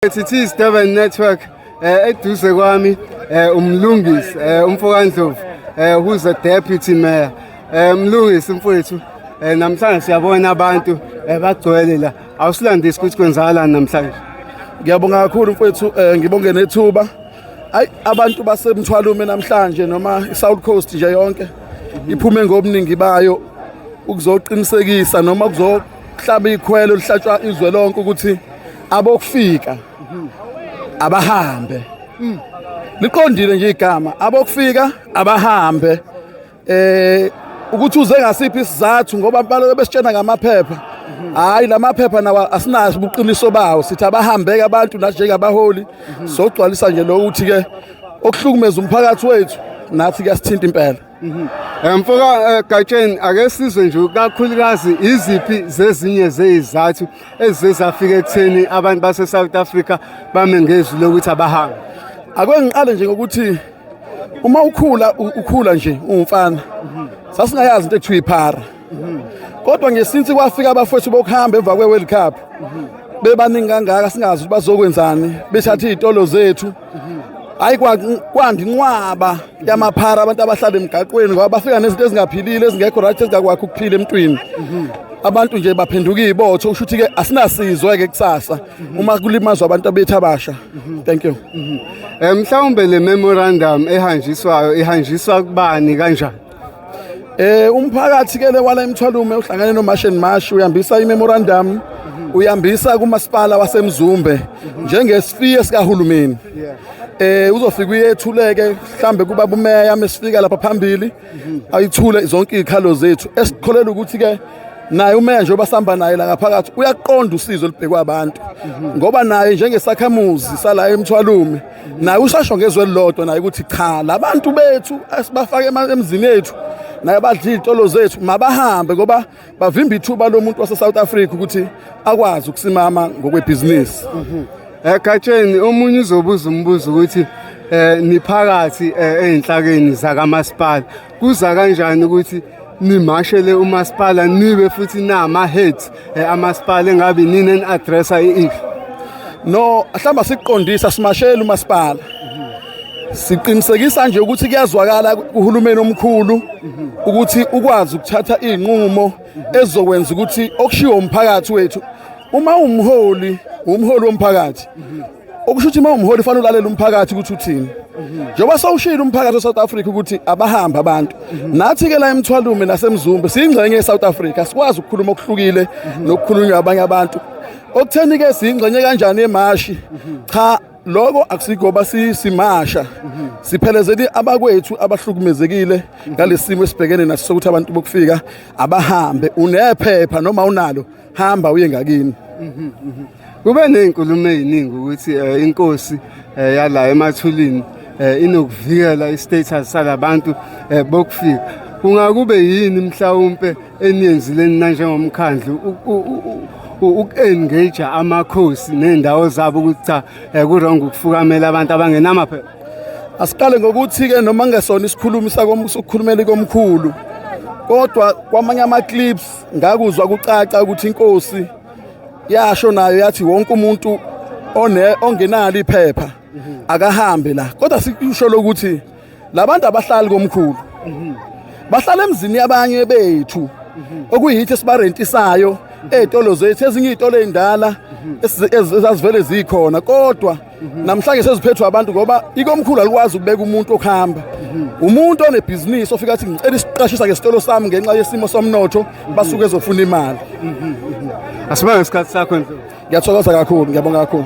It is Durban Network eduze kwami umlungisi umfokandlovu who's a deputy mayor mlungisi mfowethu namhlanje siyabona abantu bagcwele la awusilandisi ukuthi kwenzakalani namhlanje. Ngiyabonga kakhulu mfowethu ngibonge nethuba abantu basemthwalume namhlanje noma iSouth Coast nje yonke iphume ngobuningi bayo ukuzoqinisekisa noma kuzohlaba ikhwelo lihlatshwa izwe lonke ukuthi abokufika abahambe liqondile nje igama abokufika abahambe ukuthi uze ngasiphi isizathu ngoba balobe besitshena ngamaphepha hayi lamaphepha nawa asinazo ubuqiniso bawo sithi abahambeke abantu nathi njengabaholi sogcwalisa nje lokuthi ke okuhlukumeza umphakathi wethu nathi kuyasithinta impela. Mfoka Gatsheni ake sizwe nje kakhulukazi iziphi zezinye zezizathu ezizafika ekutheni abantu base South Africa bame ngezwi lokuthi abahambe. Ake ngiqale nje ngokuthi uma ukhula nje umfana sasingayazi into ekuthiwa iphara kodwa ngesinthi kwafika abafowethu bokuhamba emva kweWorld Cup bebaningi kangaka singazi ukuthi bazokwenzani bethatha izitolo zethu hayi kwandi inqwaba yamaphara abantu abahlala emgaqweni ngoba bafika nezinto ezingaphilile ezingekho right ezingakwazi ukuphila emntwini abantu nje baphenduka izibotho usho ukuthi ke asinasizwe ke kusasa uma kulimazwa abantu abethu abasha. Thank you. Mhlawumbe le memorandum ihanjiswa kubani kanjani? Umphakathi ke lewala emthwalume uhlangane noMarshall Mash uyambisa imemorandum uyambisa kumasipala waseMzumbe njengesifiye sikahulumeni. Uzofika uyethuleke mhlambe kuba bumeya mesifika lapha phambili ayithule zonke izikhalo zethu esikholela ukuthi ke naye umeya nje obasamba naye la ngaphakathi uyaqonda usizo libhekwa abantu ngoba naye njengesakhamuzi sala emthwalume naye usasho ngezwe lilodwa naye ukuthi cha labantu bethu asibafake emzini yethu naye badla izitolo zethu mabahambe ngoba bavimba ithuba lomuntu wase South Africa ukuthi akwazi ukusimama ngokwebhizinisi. Gatsheni omunye uzobuza umbuzo ukuthi niphakathi einhlakeni zakamasipala kuza kanjani ukuthi nimashele umasipala nibe futhi nama heads amasipala engabe nini eni-addressa i-issue? No ahlamba siqondisa simashele umasipala siqinisekisa nje ukuthi kuyazwakala kuhulumeni omkhulu ukuthi ukwazi ukuthatha izinqumo ezokwenza ukuthi okushiwo umphakathi wethu uma umholi womphakathi okusho ukuthi uma umholi fanele ulalela umphakathi ukuthi uthini njengoba sawushila umphakathi weSouth Africa ukuthi abahamba abantu nathi ke la emthwalume naseMzumbe siyingxenye yeSouth Africa sikwazi ukukhuluma okuhlukile nokukhulunywa abanye abantu okutheni ke siyingxenye kanjani emashi cha lokho akusigoba simasha siphelezeli abakwethu abahlukumezekile ngalesimo esibhekene naso sokuthi abantu bokufika abahambe unephepha noma unalo hamba uye ngakini. Kube nezinkulumo eziningi ukuthi inkosi yala emathulini inokuvikela istatus salabantu bokufika kungakube yini mhlawumbe eniyenzile nina njengomkhandlu uku-engage amakhosi nendawo zabo ukuthi cha kurong ukufukamela abantu abangenamaphepha? Asiqale ngokuthi ke noma ngesona isikhulumi sokukhulumela komkhulu kodwa kwamanye ama-clips ngakuzwa kucaca ukuthi inkosi yasho nayo yathi wonke umuntu ongenalo iphepha akahambe la kodwa sikusho lokuthi labantu abahlali komkhulu bahlala emzini yabanye bethu okuyithi esibarentisayo ezitolo zethu ezinye izitolo ezindala ezazivele zikhona kodwa namhlanje seziphethwe abantu ngoba ikomkhulu alikwazi ukubeka umuntu okuhamba umuntu onebhizinisi ofika athi ngicela isiqashisa ngesitolo sami ngenxa yesimo somnotho basuke ezofuna imali. Asibanga isikhathi sakho. Ngiyathokoza kakhulu ngiyabonga kakhulu.